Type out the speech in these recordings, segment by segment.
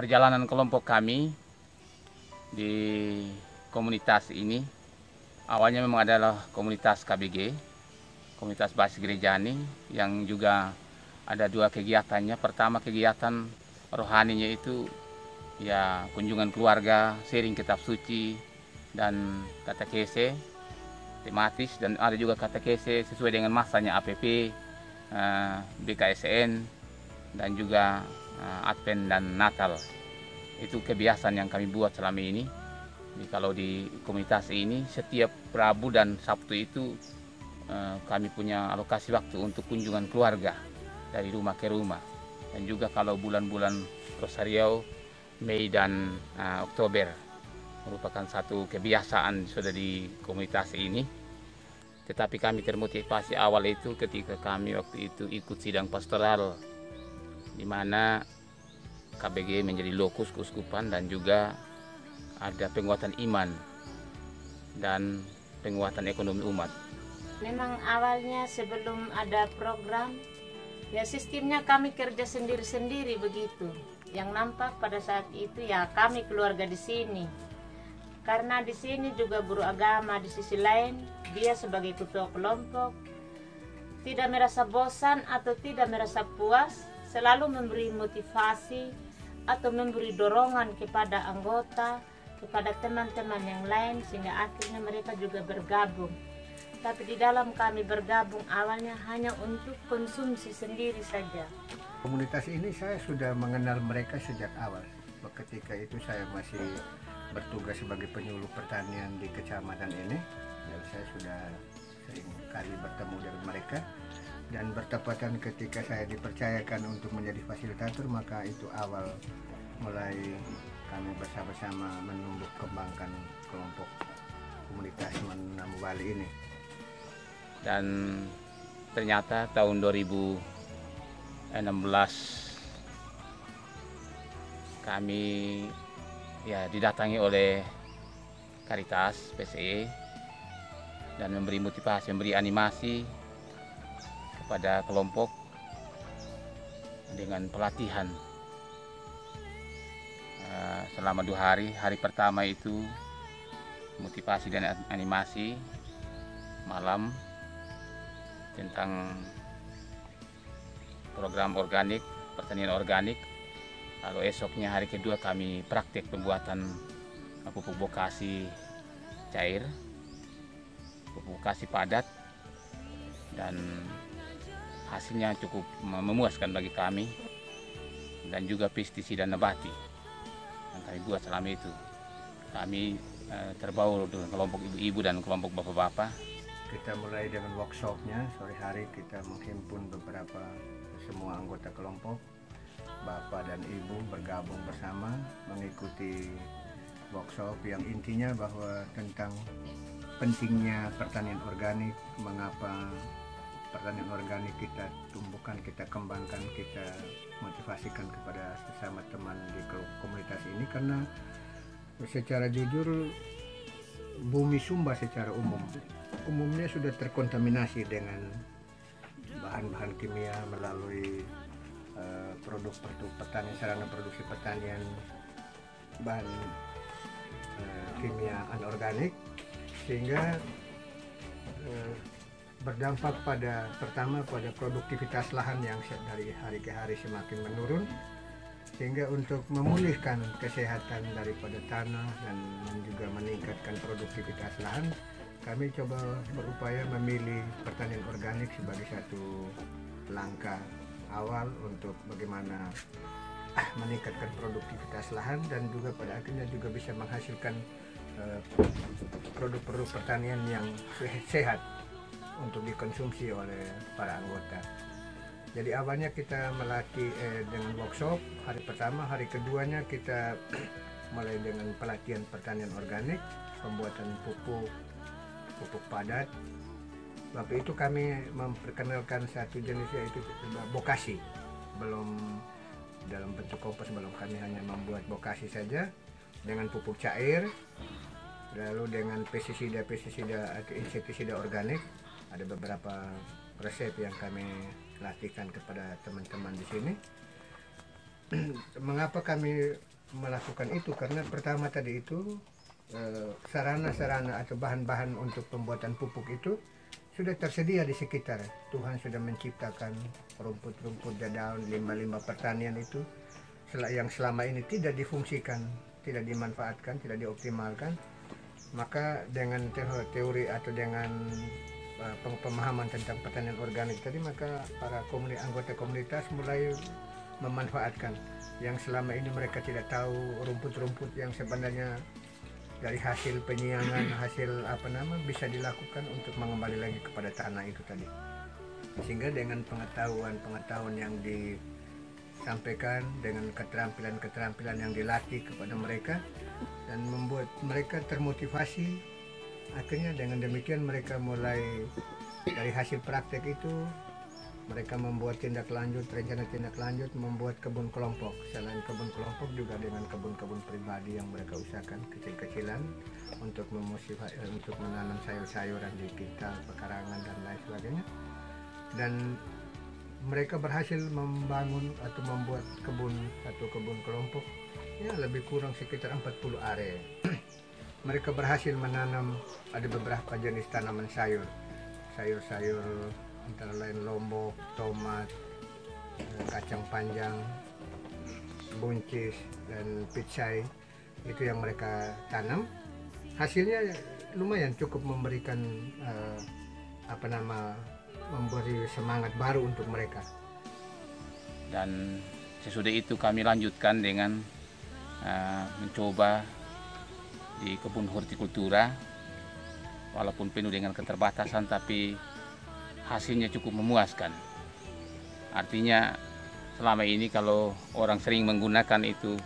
perjalanan kelompok kami di komunitas ini awalnya memang adalah komunitas KBG, komunitas basis Gerejani, yang juga ada dua kegiatannya. Pertama, kegiatan rohaninya itu ya kunjungan keluarga, sharing kitab suci dan katekese tematis, dan ada juga katekese sesuai dengan masanya APP, BKSN, dan juga Advent dan Natal. Itu kebiasaan yang kami buat selama ini. Jadi kalau di komunitas ini setiap Rabu dan Sabtu itu kami punya alokasi waktu untuk kunjungan keluarga dari rumah ke rumah. Dan juga kalau bulan-bulan Rosario, Mei dan Oktober merupakan satu kebiasaan sudah di komunitas ini. Tetapi kami termotivasi awal itu ketika kami waktu itu ikut sidang pastoral, di mana KBG menjadi lokus keuskupan dan juga ada penguatan iman dan penguatan ekonomi umat. Memang awalnya sebelum ada program, ya sistemnya kami kerja sendiri-sendiri begitu. Yang nampak pada saat itu ya kami keluarga di sini. Karena di sini juga guru agama di sisi lain, dia sebagai ketua kelompok tidak merasa bosan atau tidak merasa puas, selalu memberi motivasi atau memberi dorongan kepada anggota, kepada teman-teman yang lain, sehingga akhirnya mereka juga bergabung. Tapi di dalam kami bergabung awalnya hanya untuk konsumsi sendiri saja. Komunitas ini saya sudah mengenal mereka sejak awal. Ketika itu saya masih bertugas sebagai penyuluh pertanian di kecamatan ini, dan saya sudah sering kali bertemu dengan mereka. Dan bertepatan ketika saya dipercayakan untuk menjadi fasilitator, maka itu awal mulai kami bersama-sama menumbuh kembangkan kelompok komunitas Menamu Bali ini. Dan ternyata tahun 2016 kami ya didatangi oleh Caritas PCE dan memberi motivasi, memberi animasi kepada kelompok dengan pelatihan selama 2 hari. Hari pertama itu motivasi dan animasi malam tentang program organik, pertanian organik. Lalu esoknya hari kedua kami praktik pembuatan pupuk bokasi cair, pupuk bokasi padat, dan hasilnya cukup memuaskan bagi kami. Dan juga pestisida nabati yang kami buat selama itu. Kami terbaur dengan kelompok ibu-ibu dan kelompok bapak-bapak. Kita mulai dengan workshopnya. Sore hari kita menghimpun beberapa semua anggota kelompok, bapak dan ibu bergabung bersama mengikuti workshop yang intinya bahwa tentang pentingnya pertanian organik, mengapa pertanian organik kita tumbuhkan, kita kembangkan, kita motivasikan kepada sesama teman di komunitas ini. Karena secara jujur bumi Sumba secara umumnya sudah terkontaminasi dengan bahan-bahan kimia melalui produk pertanian, sarana produksi pertanian bahan kimia anorganik, sehingga berdampak pertama pada produktivitas lahan yang dari hari ke hari semakin menurun, sehingga untuk memulihkan kesehatan daripada tanah dan juga meningkatkan produktivitas lahan, kami coba berupaya memilih pertanian organik sebagai satu langkah awal untuk bagaimana meningkatkan produktivitas lahan dan juga pada akhirnya juga bisa menghasilkan produk-produk pertanian yang sehat untuk dikonsumsi oleh para anggota. Jadi awalnya kita melatih dengan workshop hari pertama, hari keduanya kita mulai dengan pelatihan pertanian organik, pembuatan pupuk padat. Waktu itu kami memperkenalkan satu jenis, yaitu bokasi. Belum dalam bentuk kompos, belum, kami hanya membuat bokasi saja dengan pupuk cair, lalu dengan pestisida atau insektisida organik. Ada beberapa resep yang kami latihkan kepada teman-teman di sini. Mengapa kami melakukan itu karena pertama tadi itu sarana-sarana atau bahan-bahan untuk pembuatan pupuk itu sudah tersedia di sekitar. Tuhan sudah menciptakan rumput-rumput, daun, limbah-limbah pertanian itu yang selama ini tidak difungsikan, tidak dimanfaatkan, tidak dioptimalkan. Maka dengan teori atau dengan pemahaman tentang pertanian organik tadi, maka para anggota komunitas mulai memanfaatkan yang selama ini mereka tidak tahu, rumput-rumput yang sebenarnya dari hasil penyiangan, hasil bisa dilakukan untuk mengembali lagi kepada tanah itu tadi. Sehingga dengan pengetahuan yang disampaikan, dengan keterampilan yang dilatih kepada mereka dan membuat mereka termotivasi, akhirnya dengan demikian mereka mulai dari hasil praktek itu mereka membuat rencana tindak lanjut, membuat kebun kelompok. Selain kebun kelompok juga dengan kebun-kebun pribadi yang mereka usahakan kecil-kecilan untuk menanam sayur-sayuran di pintal, pekarangan dan lain sebagainya. Dan mereka berhasil membangun atau membuat satu kebun kelompok ya lebih kurang sekitar 40 area. Mereka berhasil menanam ada beberapa jenis tanaman sayur-sayur antara lain lombok, tomat, kacang panjang, buncis, dan picai. Itu yang mereka tanam. Hasilnya lumayan cukup memberikan memberi semangat baru untuk mereka. Dan sesudah itu kami lanjutkan dengan mencoba di kebun hortikultura, walaupun penuh dengan keterbatasan tapi hasilnya cukup memuaskan. Artinya selama ini kalau orang sering menggunakan itu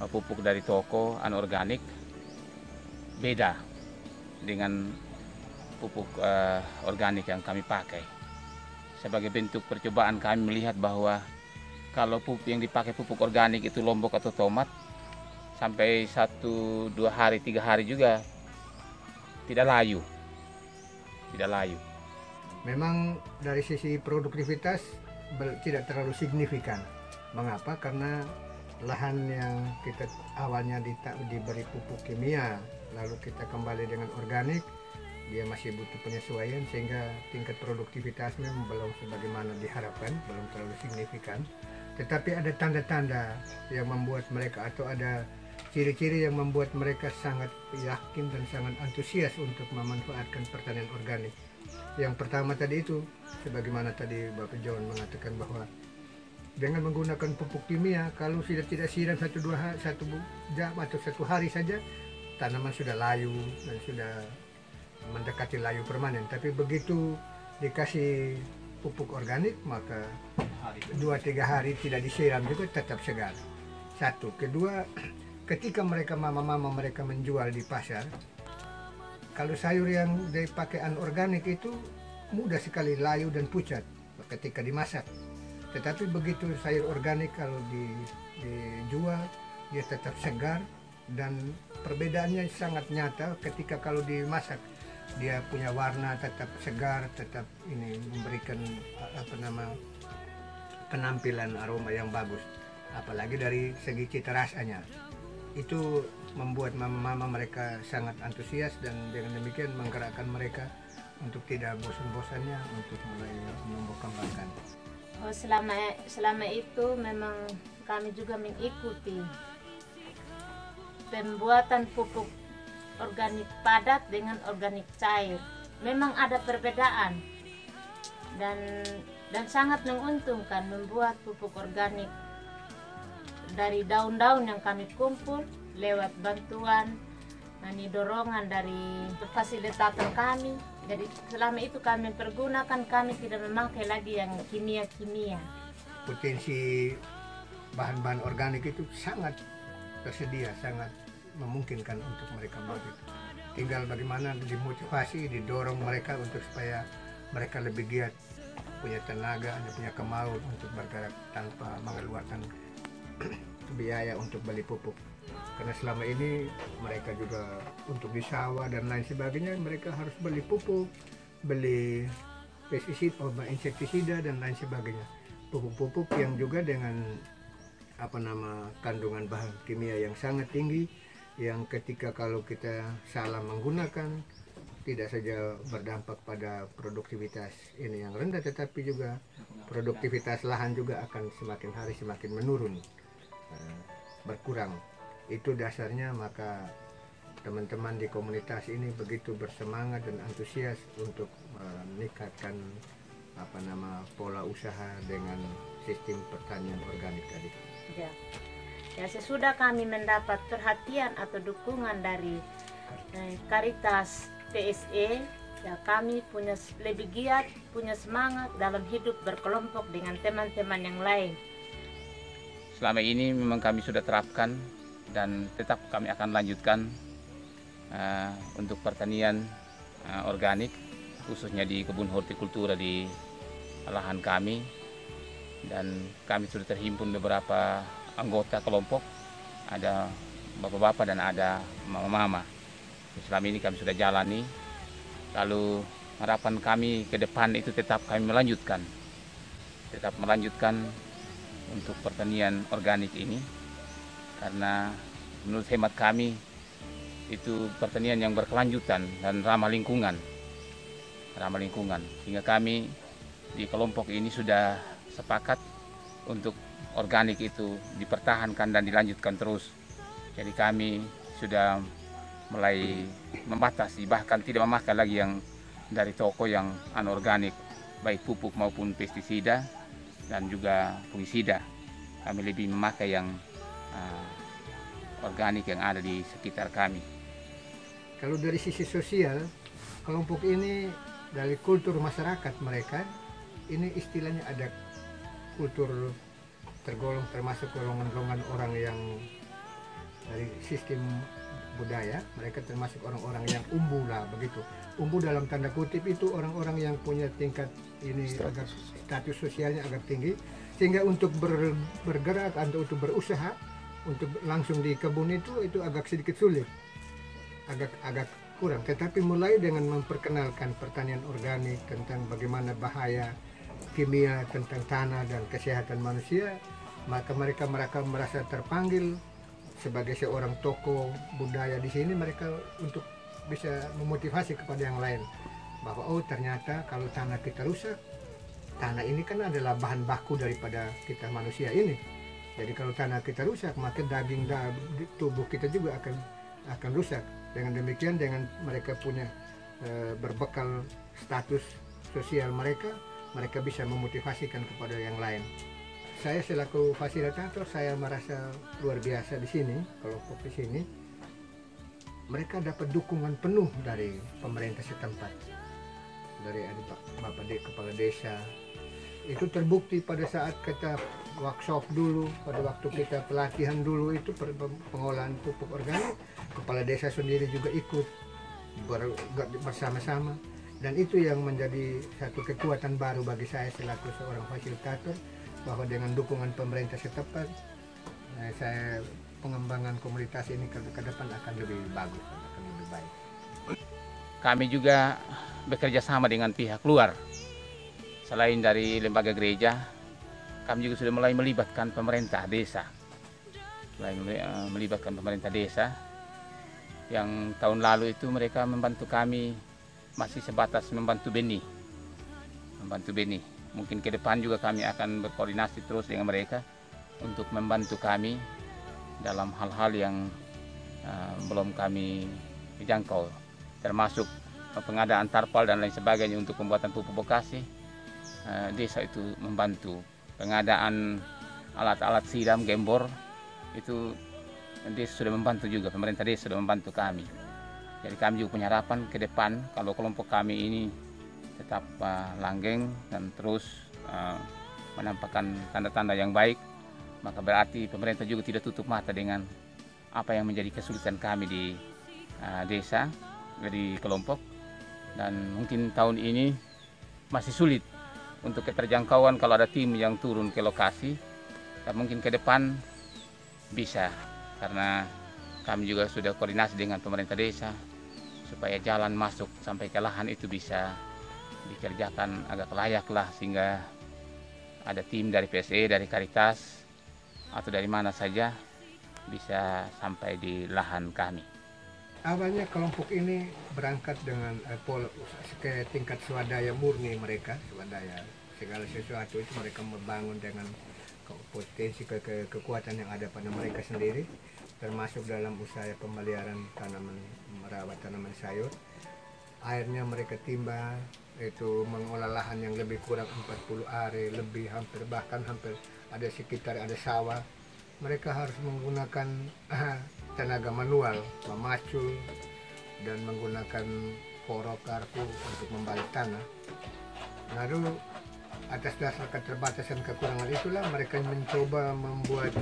pupuk dari toko anorganik, beda dengan pupuk organik yang kami pakai. Sebagai bentuk percobaan kami melihat bahwa kalau pupuk yang dipakai pupuk organik itu lombok atau tomat, sampai 1, 2 hari, 3 hari juga tidak layu. Memang dari sisi produktivitas tidak terlalu signifikan. Mengapa? Karena lahan yang kita awalnya diberi pupuk kimia, lalu kita kembali dengan organik, dia masih butuh penyesuaian sehingga tingkat produktivitasnya belum sebagaimana diharapkan, belum terlalu signifikan. Tetapi ada tanda-tanda yang membuat mereka, atau ada ciri-ciri yang membuat mereka sangat yakin dan sangat antusias untuk memanfaatkan pertanian organik. Yang pertama tadi itu, sebagaimana tadi Bapak John mengatakan bahwa dengan menggunakan pupuk kimia, kalau sudah tidak siram 1 jam atau 1 hari saja, tanaman sudah layu dan sudah mendekati layu permanen. Tapi begitu dikasih pupuk organik, maka 2-3 hari tidak disiram juga tetap segar. Satu. Kedua, ketika mama-mama mereka menjual di pasar, kalau sayur yang dipakai anorganik itu mudah sekali layu dan pucat ketika dimasak. Tetapi begitu sayur organik kalau dijual, dia tetap segar dan perbedaannya sangat nyata. Ketika kalau dimasak, dia punya warna tetap segar, tetap memberikan penampilan aroma yang bagus. Apalagi dari segi cita rasanya. Itu membuat mama-mama mereka sangat antusias dan dengan demikian menggerakkan mereka untuk tidak bosan-bosannya untuk mulai menumbuh kembangkan. Selama itu memang kami juga mengikuti pembuatan pupuk organik padat dengan organik cair. Memang ada perbedaan dan sangat menguntungkan membuat pupuk organik dari daun-daun yang kami kumpul lewat bantuan dorongan dari fasilitator kami. Jadi selama itu kami pergunakan, kami tidak memakai lagi yang kimia-kimia. Potensi bahan-bahan organik itu sangat tersedia, sangat memungkinkan untuk mereka buat itu. Tinggal bagaimana dimotivasi, didorong mereka untuk supaya mereka lebih giat, punya tenaga, punya kemauan untuk bergerak tanpa mengeluarkan biaya untuk beli pupuk. Karena selama ini mereka juga untuk di sawah dan lain sebagainya mereka harus beli pupuk, beli pestisida, insektisida dan lain sebagainya. Pupuk-pupuk yang juga dengan kandungan bahan kimia yang sangat tinggi, yang ketika kalau kita salah menggunakan tidak saja berdampak pada produktivitas ini yang rendah, tetapi juga produktivitas lahan juga akan semakin hari semakin menurun, berkurang. Itu dasarnya maka teman-teman di komunitas ini begitu bersemangat dan antusias untuk meningkatkan pola usaha dengan sistem pertanian organik tadi. Ya, sesudah kami mendapat perhatian atau dukungan dari Caritas PSE, ya kami punya lebih giat, punya semangat dalam hidup berkelompok dengan teman-teman yang lain. Selama ini memang kami sudah terapkan dan tetap kami akan lanjutkan untuk pertanian organik, khususnya di kebun hortikultura di lahan kami, dan kami sudah terhimpun beberapa anggota kelompok, ada bapak-bapak dan ada mama-mama. Selama ini kami sudah jalani, lalu harapan kami ke depan itu tetap kami melanjutkan untuk pertanian organik ini, karena menurut hemat kami itu pertanian yang berkelanjutan dan ramah lingkungan, sehingga kami di kelompok ini sudah sepakat untuk organik itu dipertahankan dan dilanjutkan terus. Jadi kami sudah mulai membatasi, bahkan tidak memakai lagi yang dari toko yang anorganik, baik pupuk maupun pestisida dan juga fungisida. Kami lebih memakai yang organik yang ada di sekitar kami. Kalau dari sisi sosial, kelompok ini dari kultur masyarakat mereka, ini istilahnya ada kultur tergolong termasuk golongan-golongan orang yang dari sistem budaya, mereka termasuk orang-orang yang umbu lah begitu. Umbu dalam tanda kutip itu orang-orang yang punya tingkat ini status sosialnya agak tinggi, sehingga untuk bergerak atau untuk berusaha untuk langsung di kebun itu agak sedikit sulit, agak kurang. Tetapi mulai dengan memperkenalkan pertanian organik, tentang bagaimana bahaya kimia tentang tanah dan kesehatan manusia, maka mereka merasa terpanggil sebagai seorang tokoh budaya di sini, mereka untuk bisa memotivasi kepada yang lain bahwa oh ternyata kalau tanah kita rusak, tanah ini kan adalah bahan baku daripada kita manusia ini. Jadi kalau tanah kita rusak, maka daging tubuh kita juga akan rusak. Dengan demikian, dengan mereka punya berbekal status sosial mereka bisa memotivasikan kepada yang lain. Saya selaku fasilitator, saya merasa luar biasa di sini, kelompok di sini. Mereka dapat dukungan penuh dari pemerintah setempat, dari Bapak Kepala Desa. Itu terbukti pada saat kita workshop dulu, pada waktu kita pelatihan dulu itu pengolahan pupuk organik, Kepala Desa sendiri juga ikut bersama-sama. Dan itu yang menjadi satu kekuatan baru bagi saya selaku seorang fasilitator, bahwa dengan dukungan pemerintah setempat, saya pengembangan komunitas ini ke depan akan lebih bagus, akan lebih baik. Kami juga bekerja sama dengan pihak luar. Selain dari lembaga gereja, kami juga sudah mulai melibatkan pemerintah desa. Yang tahun lalu itu mereka membantu kami, masih sebatas membantu benih. Mungkin ke depan juga kami akan berkoordinasi terus dengan mereka untuk membantu kami dalam hal-hal yang belum kami jangkau, termasuk pengadaan tarpal dan lain sebagainya untuk pembuatan pupuk bekasi. Desa itu membantu pengadaan alat-alat siram gembor, itu desa sudah membantu juga, pemerintah desa sudah membantu kami. Jadi kami juga punya harapan ke depan kalau kelompok kami ini tetap langgeng dan terus menampakkan tanda-tanda yang baik, maka berarti pemerintah juga tidak tutup mata dengan apa yang menjadi kesulitan kami di desa, di kelompok. Dan mungkin tahun ini masih sulit untuk keterjangkauan kalau ada tim yang turun ke lokasi, dan mungkin ke depan bisa, karena kami juga sudah koordinasi dengan pemerintah desa supaya jalan masuk sampai ke lahan itu bisa dikerjakan agak layak lah, sehingga ada tim dari PSE, dari Caritas, atau dari mana saja bisa sampai di lahan kami. Awalnya kelompok ini berangkat dengan ke tingkat swadaya murni mereka, swadaya segala sesuatu itu mereka membangun dengan potensi kekuatan yang ada pada mereka sendiri, termasuk dalam usaha pemeliharaan tanaman, merawat tanaman sayur. Akhirnya mereka timba, itu mengolah lahan yang lebih kurang 40 are, lebih bahkan hampir ada sekitar ada sawah. Mereka harus menggunakan tenaga manual, memacul dan menggunakan korok garpu untuk membalik tanah. Lalu atas dasar keterbatasan kekurangan itulah mereka mencoba membuat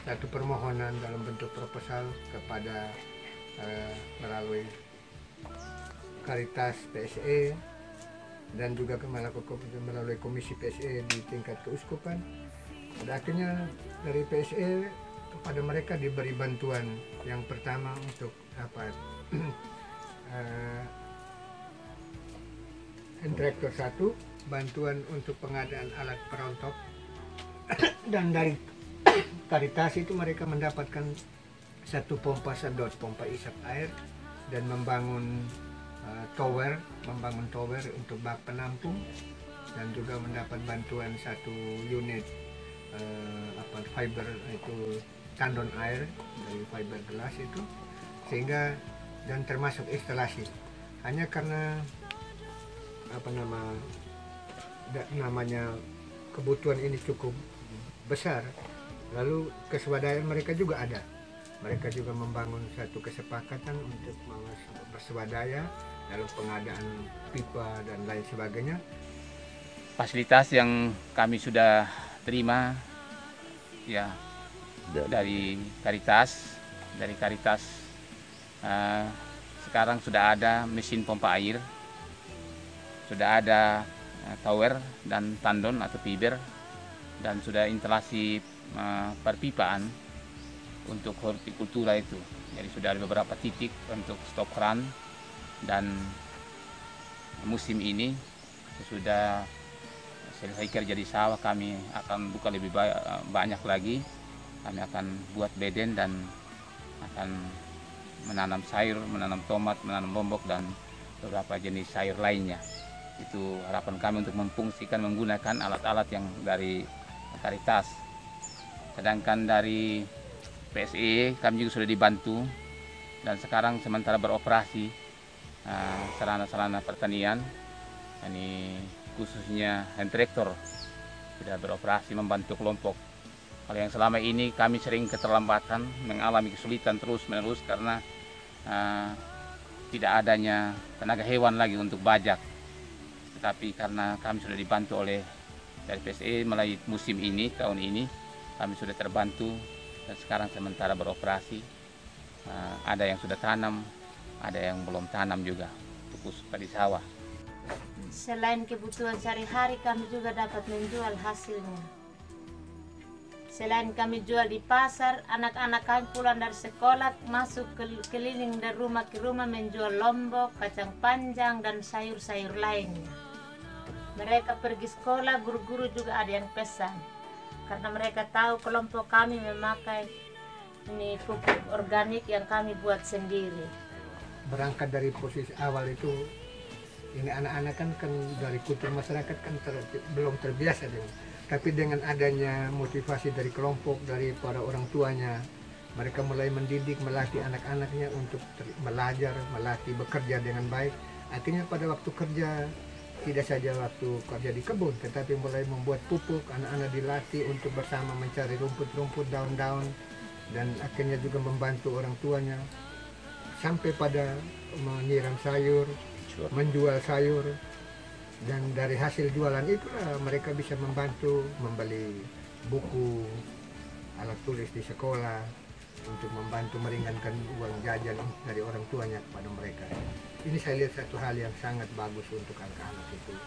satu permohonan dalam bentuk proposal kepada melalui Karitas PSE dan juga melalui komisi PSE di tingkat keuskupan. Pada akhirnya dari PSE kepada mereka diberi bantuan yang pertama untuk traktor 1, bantuan untuk pengadaan alat perontok, dan dari Karitas itu mereka mendapatkan satu pompa sedot, pompa isap air, dan membangun tower untuk bak penampung, dan juga mendapat bantuan satu unit fiber itu tandon air dari fiberglass itu, sehingga dan termasuk instalasi. Hanya karena namanya kebutuhan ini cukup besar, lalu keswadayaan mereka juga ada. Mereka juga membangun satu kesepakatan untuk berswadaya dalam pengadaan pipa dan lain sebagainya. Fasilitas yang kami sudah terima ya dari Karitas. Sekarang sudah ada mesin pompa air, sudah ada tower dan tandon atau fiber, dan sudah instalasi perpipaan untuk hortikultura itu. Jadi sudah ada beberapa titik untuk stop run, dan musim ini sudah selesai kerja di sawah, kami akan buka lebih banyak lagi. Kami akan buat beden dan akan menanam sayur, menanam tomat, menanam lombok dan beberapa jenis sayur lainnya. Itu harapan kami untuk memfungsikan menggunakan alat-alat yang dari Karitas. Sedangkan dari PSE kami juga sudah dibantu, dan sekarang sementara beroperasi sarana-sarana pertanian, ini khususnya hand tractor sudah beroperasi membantu kelompok. Kalau yang selama ini kami sering keterlambatan, mengalami kesulitan terus-menerus karena tidak adanya tenaga hewan lagi untuk bajak. Tetapi karena kami sudah dibantu oleh dari PSE mulai musim ini, tahun ini kami sudah terbantu, dan sekarang sementara beroperasi. Ada yang sudah tanam, ada yang belum tanam juga, khusus di sawah. Selain kebutuhan sehari-hari, kami juga dapat menjual hasilnya. Selain kami jual di pasar, anak-anak kami pulang dari sekolah masuk keliling dari rumah ke rumah menjual lombok, kacang panjang, dan sayur-sayur lainnya. Mereka pergi sekolah, guru-guru juga ada yang pesan, karena mereka tahu kelompok kami memakai ini pupuk organik yang kami buat sendiri. Berangkat dari posisi awal itu, ini anak-anak kan dari kultur masyarakat kan belum terbiasa dengan. Tapi dengan adanya motivasi dari kelompok, dari para orang tuanya, mereka mulai mendidik, melatih anak-anaknya untuk belajar, melatih bekerja dengan baik. Akhirnya pada waktu kerja, tidak saja waktu kerja di kebun, tetapi mulai membuat pupuk, anak-anak dilatih untuk bersama mencari rumput-rumput, daun-daun, dan akhirnya juga membantu orang tuanya, sampai pada menyiram sayur, menjual sayur. Dan dari hasil jualan itulah mereka bisa membantu membeli buku, alat tulis di sekolah, untuk membantu meringankan uang jajan dari orang tuanya kepada mereka. Ini saya lihat satu hal yang sangat bagus untuk anak-anak itu.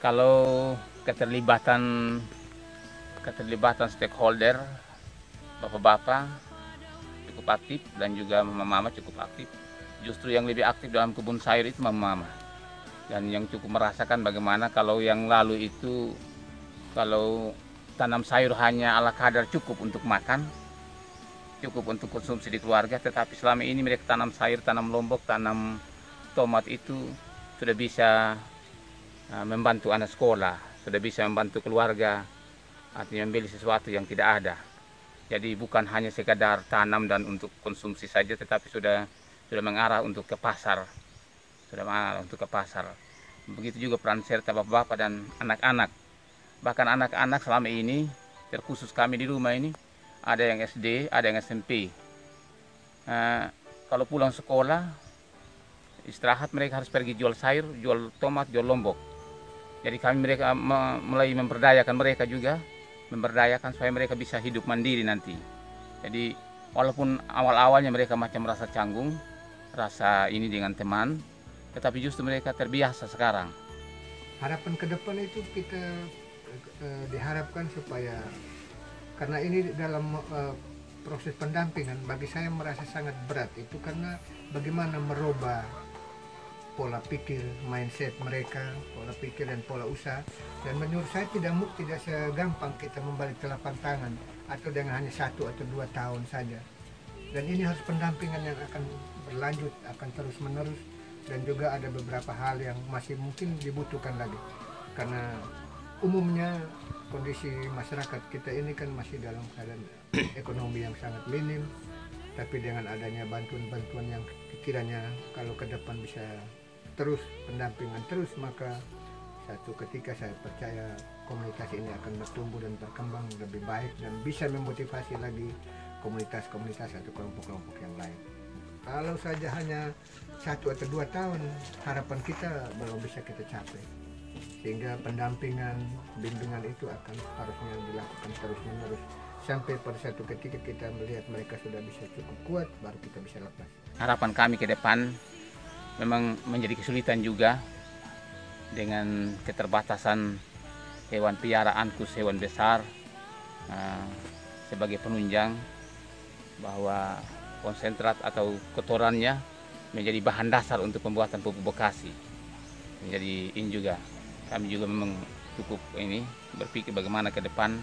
Kalau keterlibatan stakeholder, bapak-bapak cukup aktif dan juga mama-mama cukup aktif. Justru yang lebih aktif dalam kebun sayur itu mama-mama. Dan yang cukup merasakan bagaimana kalau yang lalu itu, kalau tanam sayur hanya ala kadar cukup untuk makan, cukup untuk konsumsi di keluarga, tetapi selama ini mereka tanam sayur, tanam lombok, tanam tomat itu sudah bisa membantu anak sekolah, sudah bisa membantu keluarga, artinya membeli sesuatu yang tidak ada. Jadi bukan hanya sekadar tanam dan untuk konsumsi saja, tetapi sudah mengarah untuk ke pasar, Begitu juga peran serta bapak-bapak dan anak-anak. Bahkan anak-anak selama ini, terkhusus kami di rumah ini, ada yang SD, ada yang SMP. Kalau pulang sekolah, istirahat mereka harus pergi jual sayur, jual tomat, jual lombok. Jadi kami mulai memberdayakan mereka juga, supaya mereka bisa hidup mandiri nanti. Jadi walaupun awal-awalnya mereka macam merasa canggung, rasa ini dengan teman, tetapi justru mereka terbiasa sekarang. Harapan ke depan itu kita diharapkan supaya, karena ini dalam proses pendampingan, bagi saya merasa sangat berat itu karena bagaimana merubah pola pikir, mindset mereka, pola pikir dan pola usaha. Dan menurut saya tidak segampang kita membalik telapak tangan atau dengan hanya 1 atau 2 tahun saja. Dan ini harus pendampingan yang akan berlanjut, akan terus menerus, dan juga ada beberapa hal yang masih mungkin dibutuhkan lagi. Karena umumnya kondisi masyarakat kita ini kan masih dalam keadaan ekonomi yang sangat minim, tapi dengan adanya bantuan-bantuan yang kiranya kalau ke depan bisa terus pendampingan terus, maka satu ketika saya percaya komunitas ini akan bertumbuh dan berkembang lebih baik dan bisa memotivasi lagi komunitas-komunitas atau kelompok-kelompok yang lain. Kalau saja hanya 1 atau 2 tahun, harapan kita belum bisa kita capai. Sehingga pendampingan, bimbingan itu akan harusnya dilakukan terus-menerus sampai pada satu ketika kita melihat mereka sudah bisa cukup kuat, baru kita bisa lepas. Harapan kami ke depan memang menjadi kesulitan juga dengan keterbatasan hewan piaraan, khusus hewan besar, sebagai penunjang bahwa konsentrat atau kotorannya menjadi bahan dasar untuk pembuatan pupuk bekasi. Jadi ini juga kami juga memang cukup berpikir bagaimana ke depan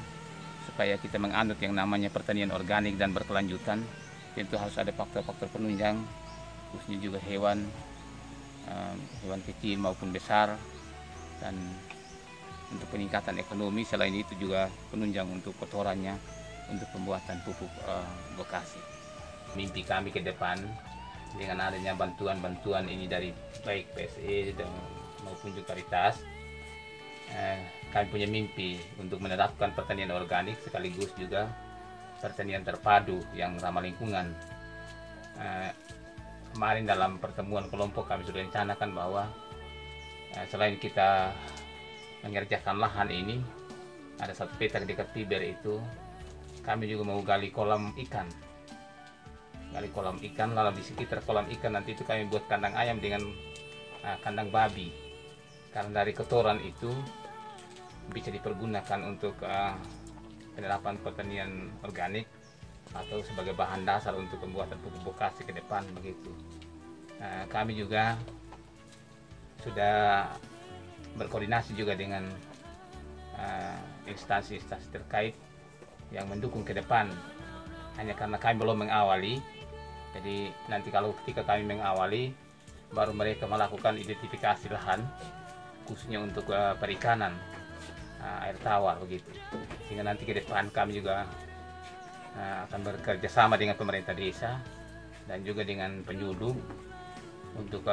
supaya kita menganut yang namanya pertanian organik dan berkelanjutan. Tentu harus ada faktor-faktor penunjang, khususnya juga hewan kecil maupun besar, dan untuk peningkatan ekonomi. Selain itu juga penunjang untuk kotorannya untuk pembuatan pupuk bekasi. Mimpi kami ke depan dengan adanya bantuan-bantuan ini dari baik PSE dan maupun juga Caritas, kami punya mimpi untuk menerapkan pertanian organik sekaligus juga pertanian terpadu yang ramah lingkungan. Kemarin dalam pertemuan kelompok kami sudah rencanakan bahwa selain kita mengerjakan lahan ini, ada satu petak dekat Tiber itu kami juga mau gali kolam ikan. Lalu di sekitar kolam ikan nanti itu kami buat kandang ayam dengan kandang babi. Karena dari kotoran itu bisa dipergunakan untuk penerapan pertanian organik atau sebagai bahan dasar untuk pembuatan pupuk bekasi ke depan begitu. Kami juga sudah berkoordinasi juga dengan instansi-instansi terkait yang mendukung ke depan. Hanya karena kami belum mengawali, jadi nanti ketika kami mengawali, baru mereka melakukan identifikasi lahan khususnya untuk perikanan air tawar begitu. Sehingga nanti ke depan kami juga akan bekerja sama dengan pemerintah desa dan juga dengan penyuluh untuk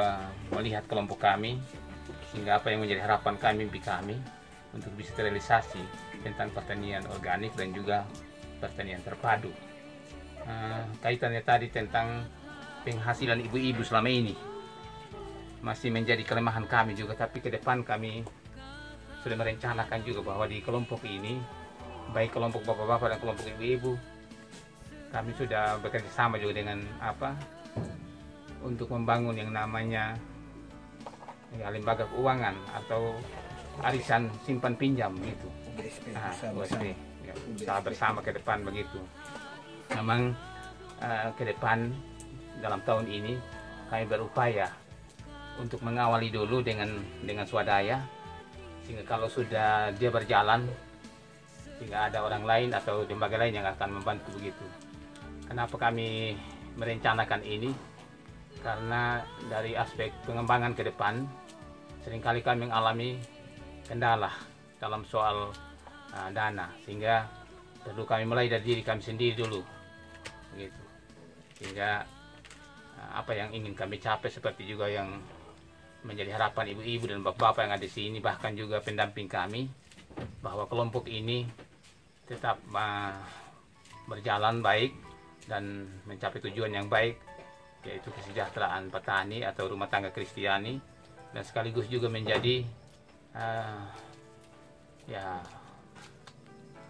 melihat kelompok kami, sehingga apa yang menjadi harapan kami, mimpi kami untuk bisa terrealisasi tentang pertanian organik dan juga pertanian terpadu. Kaitannya tadi tentang penghasilan ibu-ibu selama ini masih menjadi kelemahan kami juga, tapi ke depan kami sudah merencanakan juga bahwa di kelompok ini, baik kelompok bapak-bapak dan kelompok ibu-ibu, kami sudah bekerja sama juga dengan untuk membangun yang namanya lembaga keuangan atau arisan simpan pinjam gitu. Usaha bersama ke depan begitu. Memang ke depan dalam tahun ini kami berupaya untuk mengawali dulu dengan swadaya, sehingga kalau sudah dia berjalan sehingga ada orang lain atau lembaga lain yang akan membantu begitu. Kenapa kami merencanakan ini? Karena dari aspek pengembangan ke depan seringkali kami mengalami kendala dalam soal dana, sehingga perlu kami mulai dari diri kami sendiri dulu begitu. Sehingga apa yang ingin kami capai seperti juga yang menjadi harapan ibu-ibu dan bapak-bapak yang ada di sini, bahkan juga pendamping kami, bahwa kelompok ini tetap berjalan baik dan mencapai tujuan yang baik, yaitu kesejahteraan petani atau rumah tangga Kristiani, dan sekaligus juga menjadi ya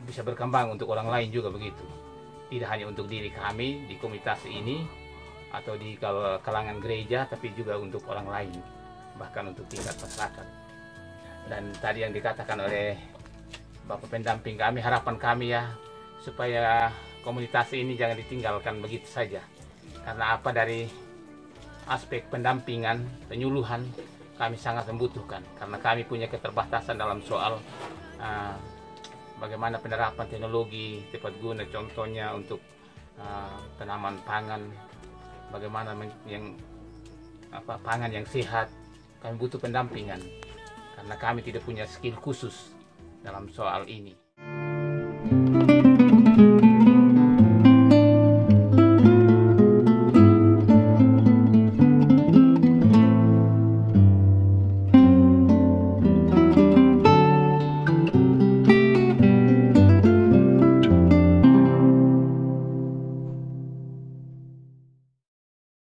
bisa berkembang untuk orang lain juga begitu. Tidak hanya untuk diri kami di komunitas ini atau di kalangan gereja, tapi juga untuk orang lain, bahkan untuk tingkat masyarakat. Dan tadi yang dikatakan oleh Bapak pendamping kami, harapan kami ya supaya komunitas ini jangan ditinggalkan begitu saja. Karena apa, dari aspek pendampingan, penyuluhan kami sangat membutuhkan, karena kami punya keterbatasan dalam soal bagaimana penerapan teknologi tepat guna, contohnya untuk tanaman pangan, bagaimana pangan yang sehat. Kami butuh pendampingan karena kami tidak punya skill khusus dalam soal ini.